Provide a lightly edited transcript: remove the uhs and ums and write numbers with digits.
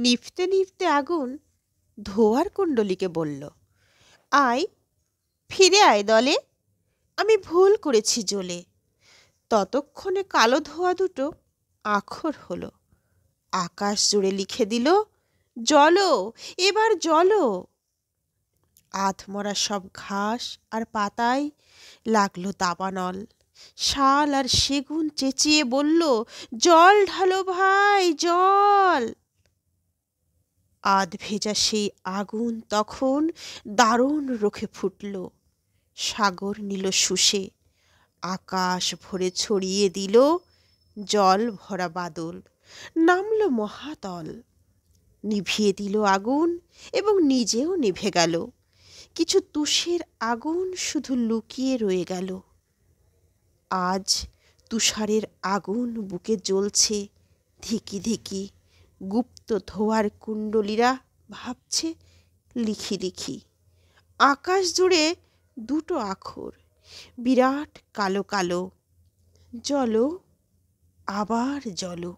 নিভতে নিভতে আগুন ধোয়ার কুণ্ডলীকে বলল, আয়, ফিরে আয় দলে, আমি ভুল করেছি জ্বলে। ততক্ষণে কালো ধোঁয়া দুটো আখর হলো, আকাশ জুড়ে লিখে দিল, জলো, এবার জলো। আধমরা সব ঘাস আর পাতায় লাগলো দাবানল। শাল আর সেগুন চেঁচিয়ে বলল, জল ঢালো ভাই, জল। আধ ভেজা সেই আগুন তখন দারুণ রোখে ফুটল। সাগর নিল শুষে, আকাশ ভরে ছড়িয়ে দিল জল ভরা বাদল। নামলো মহাতল, নিভিয়ে দিল আগুন এবং নিজেও নিভে গেল। কিছু তুষের আগুন শুধু লুকিয়ে রয়ে গেল। আজ তুষারের আগুন বুকে জ্বলছে ধিকি ধিকি। গুপ্ত ধোয়ার কুণ্ডলীরা ভাবছে লিখি লিখি। আকাশ জুড়ে দুটো আখর, বিরাট কালো কালো, জলো, আবার জলো।